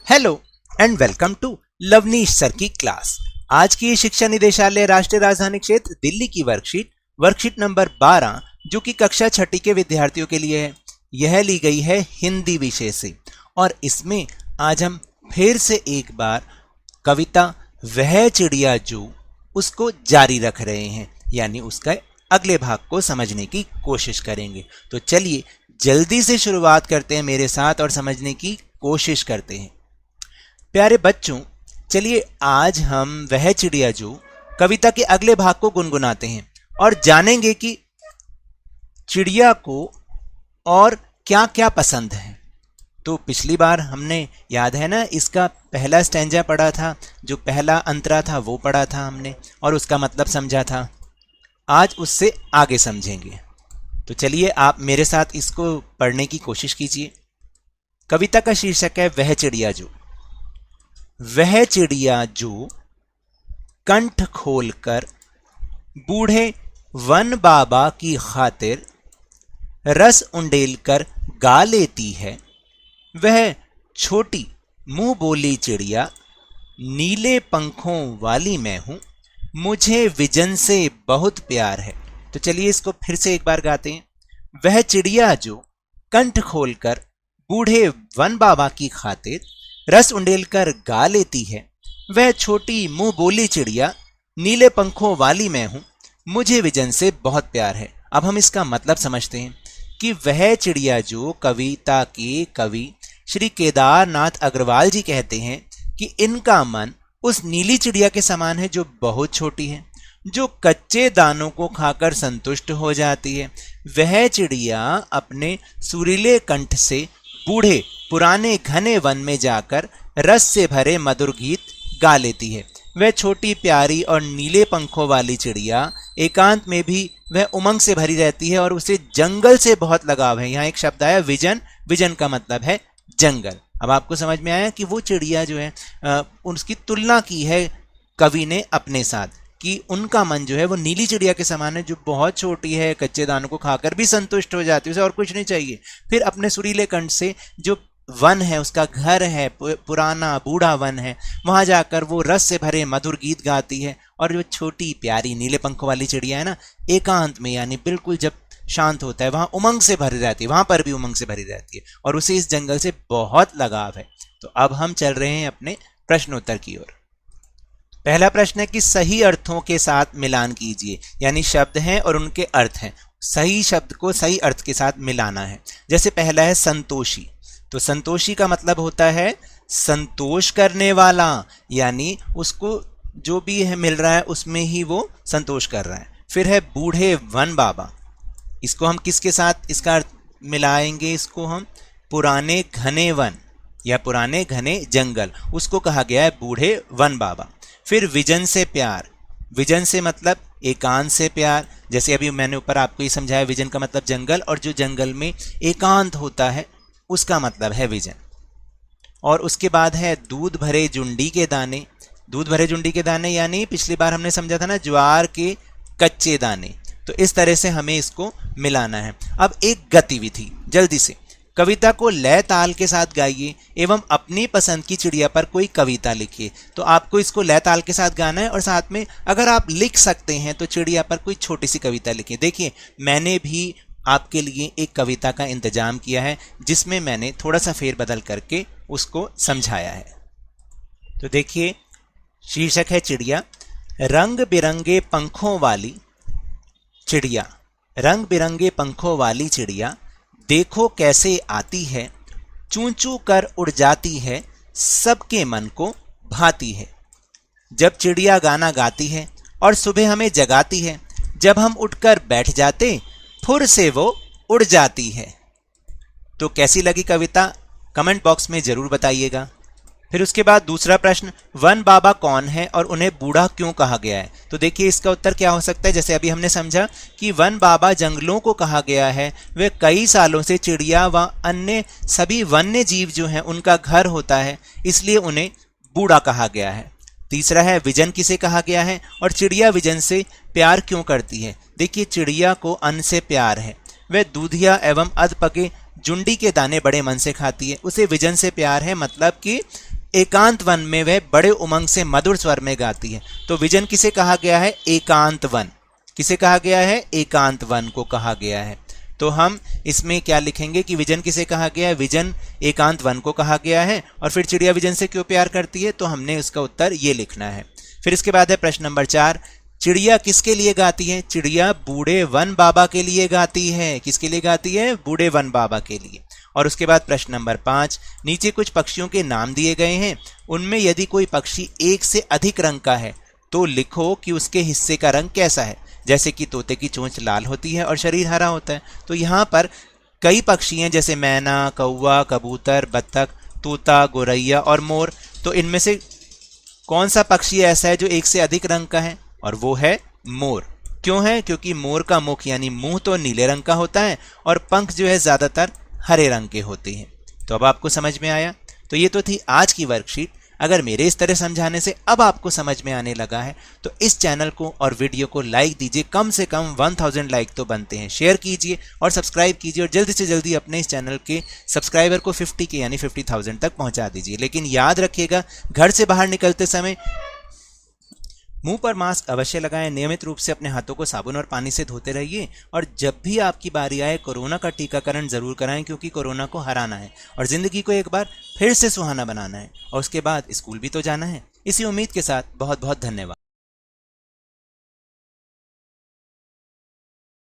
Hello and welcome to Lavnish sir की class. आज की शिक्षा निदेशालय राष्ट्रीय राजधानी क्षेत्र दिल्ली की वर्कशीट नंबर 12 जो कि कक्षा छठी के विद्यार्थियों के लिए है, यह ली गई है हिंदी विषय से। और इसमें आज हम फिर से एक बार कविता वह चिड़िया जो उसको जारी रख रहे हैं, यानी उसका अगले भाग को समझने की कोशिश करेंगे। तो चलिए जल्दी से शुरुआत करते हैं मेरे साथ और समझने की कोशिश करते हैं। प्यारे बच्चों, चलिए आज हम वह चिड़िया जो कविता के अगले भाग को गुनगुनाते हैं और जानेंगे कि चिड़िया को और क्या क्या पसंद है। तो पिछली बार हमने, याद है ना, इसका पहला स्टैंजा पढ़ा था, जो पहला अंतरा था वो पढ़ा था हमने और उसका मतलब समझा था। आज उससे आगे समझेंगे। तो चलिए आप मेरे साथ इसको पढ़ने की कोशिश कीजिए। कविता का शीर्षक है वह चिड़िया जो। वह चिड़िया जो कंठ खोलकर बूढ़े वन बाबा की खातिर रस उंडेलकर गा लेती है, वह छोटी मुंह बोली चिड़िया, नीले पंखों वाली मैं हूं, मुझे विजन से बहुत प्यार है। तो चलिए इसको फिर से एक बार गाते हैं। वह चिड़िया जो कंठ खोलकर बूढ़े वन बाबा की खातिर रस उंडेलकर गा लेती है, वह छोटी मुंह बोली चिड़िया, नीले पंखों वाली मैं हूं, मुझे विजन से बहुत प्यार है। अब हम इसका मतलब समझते हैं कि वह चिड़िया जो कविता के कवि श्री केदारनाथ अग्रवाल जी कहते हैं कि इनका मन उस नीली चिड़िया के समान है जो बहुत छोटी है, जो कच्चे दानों को खाकर संतुष्ट हो जाती है। वह चिड़िया अपने सुरीले कंठ से बूढ़े पुराने घने वन में जाकर रस से भरे मधुर गीत गा लेती है। वह छोटी प्यारी और नीले पंखों वाली चिड़िया एकांत में भी वह उमंग से भरी रहती है और उसे जंगल से बहुत लगाव है। यहाँ एक शब्द आया विजन, विजन का मतलब है जंगल। अब आपको समझ में आया कि वो चिड़िया जो है उसकी तुलना की है कवि ने अपने साथ, कि उनका मन जो है वो नीली चिड़िया के समान है जो बहुत छोटी है, कच्चे दानों को खाकर भी संतुष्ट हो जाती है, उसे और कुछ नहीं चाहिए। फिर अपने सुरीले कंठ से जो वन है, उसका घर है, पुराना बूढ़ा वन है, वहां जाकर वो रस से भरे मधुर गीत गाती है। और जो छोटी प्यारी नीले पंखों वाली चिड़िया है ना, एकांत में यानी बिल्कुल जब शांत होता है वहां उमंग से भरी रहती है, वहां पर भी उमंग से भरी रहती है और उसे इस जंगल से बहुत लगाव है। तो अब हम चल रहे हैं अपने प्रश्नोत्तर की ओर। पहला प्रश्न है कि सही अर्थों के साथ मिलान कीजिए, यानी शब्द हैं और उनके अर्थ हैं, सही शब्द को सही अर्थ के साथ मिलाना है। जैसे पहला है संतोषी, तो संतोषी का मतलब होता है संतोष करने वाला, यानी उसको जो भी है मिल रहा है उसमें ही वो संतोष कर रहा है। फिर है बूढ़े वन बाबा, इसको हम किसके साथ इसका अर्थ मिलाएंगे? इसको हम पुराने घने वन या पुराने घने जंगल, उसको कहा गया है बूढ़े वन बाबा। फिर विजन से प्यार, विजन से मतलब एकांत से प्यार, जैसे अभी मैंने ऊपर आपको ये समझाया, विजन का मतलब जंगल, और जो जंगल में एकांत होता है उसका मतलब है विजन। और उसके बाद है दूध भरे जुंडी के दाने, दूध भरे जुंडी के दाने यानी पिछली बार हमने समझा था ना ज्वार के कच्चे दाने। तो इस तरह से हमें इसको मिलाना है। अब एक गतिविधि, जल्दी से कविता को लय ताल के साथ गाइए एवं अपनी पसंद की चिड़िया पर कोई कविता लिखिए। तो आपको इसको लय ताल के साथ गाना है और साथ में अगर आप लिख सकते हैं तो चिड़िया पर कोई छोटी सी कविता लिखिए। देखिए मैंने भी आपके लिए एक कविता का इंतजाम किया है जिसमें मैंने थोड़ा सा फेरबदल करके उसको समझाया है। तो देखिए शीर्षक है चिड़िया। रंग बिरंगे पंखों वाली चिड़िया, रंग बिरंगे पंखों वाली चिड़िया, देखो कैसे आती है, चूं चूं कर उड़ जाती है, सबके मन को भाती है। जब चिड़िया गाना गाती है और सुबह हमें जगाती है, जब हम उठकर बैठ जाते फुर से वो उड़ जाती है। तो कैसी लगी कविता कमेंट बॉक्स में जरूर बताइएगा। फिर उसके बाद दूसरा प्रश्न, वन बाबा कौन है और उन्हें बूढ़ा क्यों कहा गया है? तो देखिए इसका उत्तर क्या हो सकता है। जैसे अभी हमने समझा कि वन बाबा जंगलों को कहा गया है, वे कई सालों से चिड़िया व अन्य सभी वन्य जीव जो हैं उनका घर होता है, इसलिए उन्हें बूढ़ा कहा गया है। तीसरा है विजन किसे कहा गया है और चिड़िया विजन से प्यार क्यों करती है? देखिए चिड़िया को अन्न से प्यार है, वह दूधिया एवं अध पके जुंडी के दाने बड़े मन से खाती है, उसे विजन से प्यार है, मतलब कि एकांत वन में वह बड़े उमंग से मधुर स्वर में गाती है। तो विजन किसे कहा गया है? एकांत वन। किसे कहा गया है? एकांत वन को कहा गया है। तो हम इसमें क्या लिखेंगे कि विजन किसे कहा गया है? विजन एकांत वन को कहा गया है। और फिर चिड़िया विजन से क्यों प्यार करती है? तो हमने उसका उत्तर ये लिखना है। फिर इसके बाद है प्रश्न नंबर 4, चिड़िया किसके लिए गाती है? चिड़िया बूढ़े वन बाबा के लिए गाती है। किसके लिए गाती है? बूढ़े वन बाबा के लिए। और उसके बाद प्रश्न नंबर 5, नीचे कुछ पक्षियों के नाम दिए गए हैं, उनमें यदि कोई पक्षी एक से अधिक रंग का है तो लिखो कि उसके हिस्से का रंग कैसा है। जैसे कि तोते की चोंच लाल होती है और शरीर हरा होता है। तो यहाँ पर कई पक्षी हैं, जैसे मैना, कौवा, कबूतर, बत्तख, तोता, गोरैया और मोर। तो इनमें से कौन सा पक्षी ऐसा है जो एक से अधिक रंग का है? और वो है मोर। क्यों है? क्योंकि मोर का मुख यानी मुंह तो नीले रंग का होता है और पंख जो है ज्यादातर हरे रंग के होते हैं। तो अब आपको समझ में आया। तो ये तो थी आज की वर्कशीट। अगर मेरे इस तरह समझाने से अब आपको समझ में आने लगा है तो इस चैनल को और वीडियो को लाइक दीजिए। कम से कम 1000 लाइक तो बनते हैं। शेयर कीजिए और सब्सक्राइब कीजिए और जल्दी से जल्दी अपने इस चैनल के सब्सक्राइबर को 50 के यानी 50,000 तक पहुंचा दीजिए। लेकिन याद रखिएगा, घर से बाहर निकलते समय मुंह पर मास्क अवश्य लगाएं। नियमित रूप से अपने हाथों को साबुन और पानी से धोते रहिए। और जब भी आपकी बारी आए कोरोना का टीकाकरण जरूर कराएं, क्योंकि कोरोना को हराना है और जिंदगी को एक बार फिर से सुहाना बनाना है। और उसके बाद स्कूल भी तो जाना है। इसी उम्मीद के साथ बहुत बहुत धन्यवाद।